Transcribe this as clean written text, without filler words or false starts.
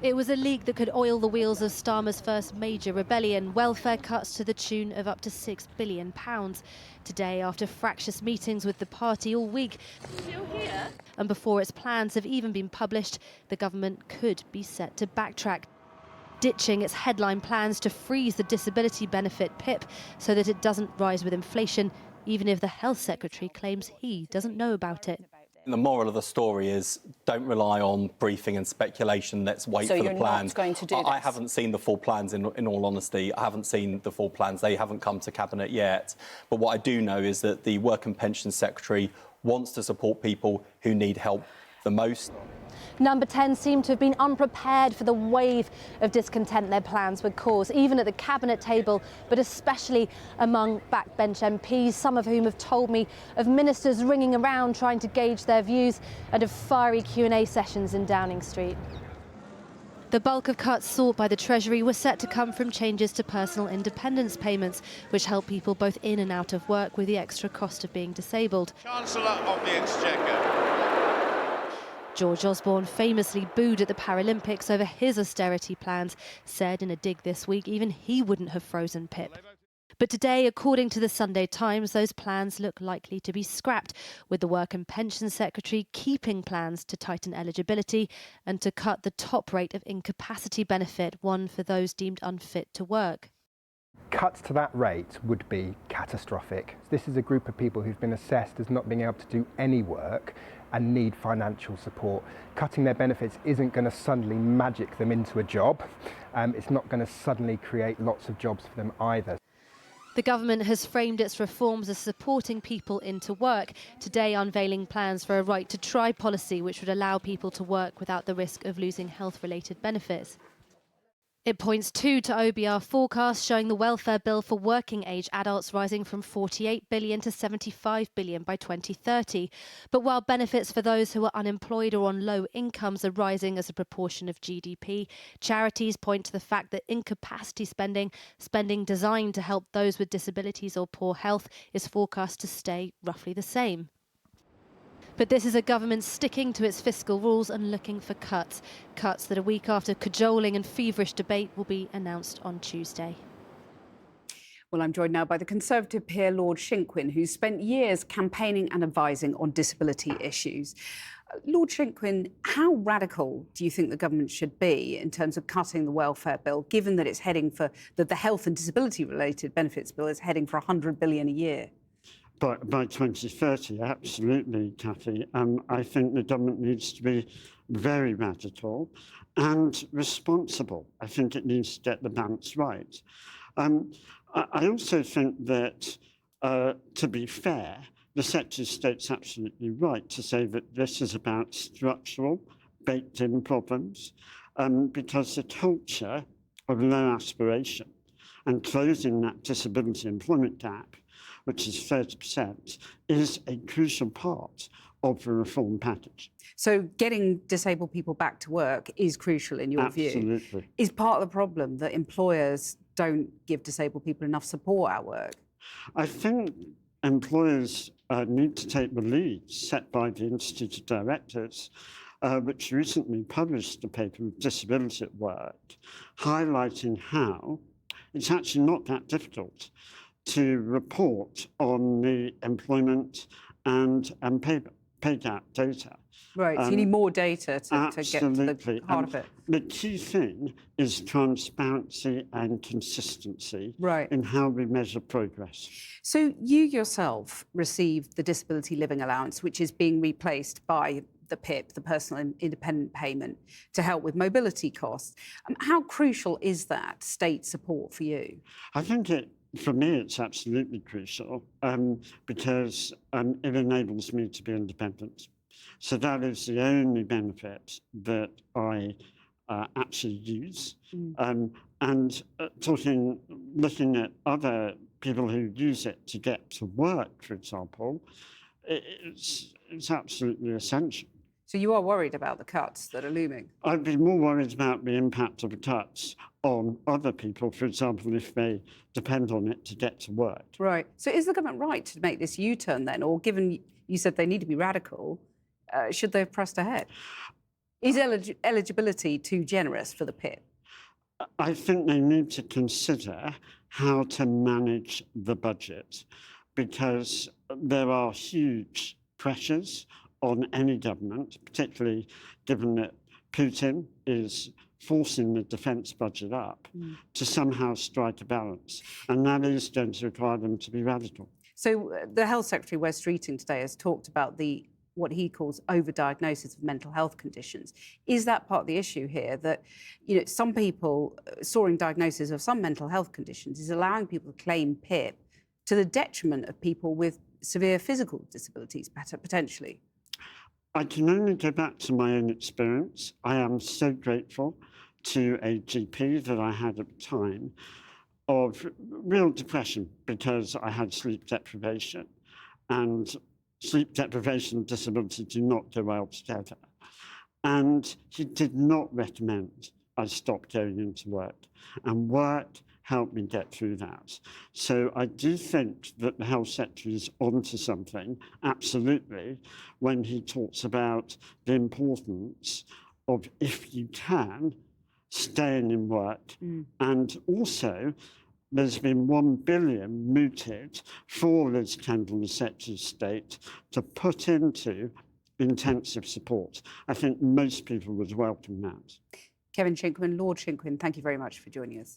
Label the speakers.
Speaker 1: It was a leak that could oil the wheels of Starmer's first major rebellion, welfare cuts to the tune of up to £6 billion. Today, after fractious meetings with the party all week,
Speaker 2: Still here?
Speaker 1: and before its plans have even been published, the government could be set to backtrack, ditching its headline plans to freeze the disability benefit PIP so that it doesn't rise with inflation, even if the Health Secretary claims he doesn't know about it.
Speaker 3: The moral of the story is don't rely on briefing and speculation. Let's wait for the plans.
Speaker 2: So you're not going to do this?
Speaker 3: I haven't seen the full plans, in all honesty. I haven't seen the full plans. They haven't come to Cabinet yet. But what I do know is that the Work and Pensions Secretary wants to support people who need help the most.
Speaker 1: Number 10 seemed to have been unprepared for the wave of discontent their plans would cause, even at the cabinet table, but especially among backbench MPs, some of whom have told me of ministers ringing around trying to gauge their views and of fiery Q&A sessions in Downing Street. The bulk of cuts sought by the Treasury were set to come from changes to personal independence payments, which help people both in and out of work with the extra cost of being disabled.
Speaker 4: Chancellor of the Exchequer.
Speaker 1: George Osborne famously booed at the Paralympics over his austerity plans, said in a dig this week even he wouldn't have frozen PIP. But today, according to the Sunday Times, those plans look likely to be scrapped, with the Work and Pensions Secretary keeping plans to tighten eligibility and to cut the top rate of incapacity benefit, one for those deemed unfit to work.
Speaker 5: Cuts to that rate would be catastrophic. This is a group of people who've been assessed as not being able to do any work and need financial support. Cutting their benefits isn't going to suddenly magic them into a job. It's not going to suddenly create lots of jobs for them either.
Speaker 1: The government has framed its reforms as supporting people into work, today unveiling plans for a right to try policy which would allow people to work without the risk of losing health-related benefits. It points too to OBR forecasts showing the welfare bill for working age adults rising from 48 billion to 75 billion by 2030. But while benefits for those who are unemployed or on low incomes are rising as a proportion of GDP, charities point to the fact that incapacity spending designed to help those with disabilities or poor health, is forecast to stay roughly the same. But this is a government sticking to its fiscal rules and looking for cuts. Cuts that a week after cajoling and feverish debate will be announced on Tuesday.
Speaker 2: Well, I'm joined now by the Conservative peer Lord Shinkwin, who's spent years campaigning and advising on disability issues. Lord Shinkwin, how radical do you think the government should be in terms of cutting the welfare bill, given that it's heading for the health and disability-related benefits bill is heading for £100 billion a year?
Speaker 6: By 2030, absolutely, Cathy. I think the government needs to be very radical and responsible. I think it needs to get the balance right. I also think that, to be fair, the Secretary of State's absolutely right to say that this is about structural, baked-in problems, because the culture of low aspiration and closing that disability employment gap, which is 30%, is a crucial part of the reform package.
Speaker 2: So getting disabled people back to work is crucial in your view.
Speaker 6: Absolutely.
Speaker 2: Is part of the problem that employers don't give disabled people enough support at work?
Speaker 6: I think employers need to take the lead set by the Institute of Directors, which recently published a paper with Disability at Work, highlighting how it's actually not that difficult to report on the employment and pay gap data.
Speaker 2: Right, so you need more data to get to the heart of it.
Speaker 6: The key thing is transparency and consistency in how we measure progress.
Speaker 2: So you yourself received the Disability Living Allowance, which is being replaced by the PIP, the Personal Independent Payment, to help with mobility costs. How crucial is that state support for you?
Speaker 6: I think for me, it's absolutely crucial because it enables me to be independent. So that is the only benefit that I actually use. Looking at other people who use it to get to work, for example, it's absolutely essential.
Speaker 2: So you are worried about the cuts that are looming?
Speaker 6: I'd be more worried about the impact of the cuts on other people, for example, if they depend on it to get to work.
Speaker 2: Right. So is the government right to make this U-turn then? Or given you said they need to be radical, should they have pressed ahead? Is eligibility too generous for the PIP?
Speaker 6: I think they need to consider how to manage the budget, because there are huge pressures on any government, particularly given that Putin is forcing the defence budget up to somehow strike a balance. And that is going to require them to be radical.
Speaker 2: So the Health Secretary, Wes Streeting, today has talked about what he calls overdiagnosis of mental health conditions. Is that part of the issue here, that some people soaring diagnosis of some mental health conditions is allowing people to claim PIP to the detriment of people with severe physical disabilities, potentially?
Speaker 6: I can only go back to my own experience. I am so grateful to a GP that I had at the time of real depression because I had sleep deprivation, and sleep deprivation and disability do not go well together. And he did not recommend I stop going into work, and work helped me get through that. So I do think that the Health Secretary is onto something, absolutely, when he talks about the importance of, if you can, staying in work. And also, there's been 1 billion mooted for Liz Kendall, the Secretary of State, to put into intensive support. I think most people would welcome that.
Speaker 2: Kevin Shinkwin, Lord Shinkwin, thank you very much for joining us.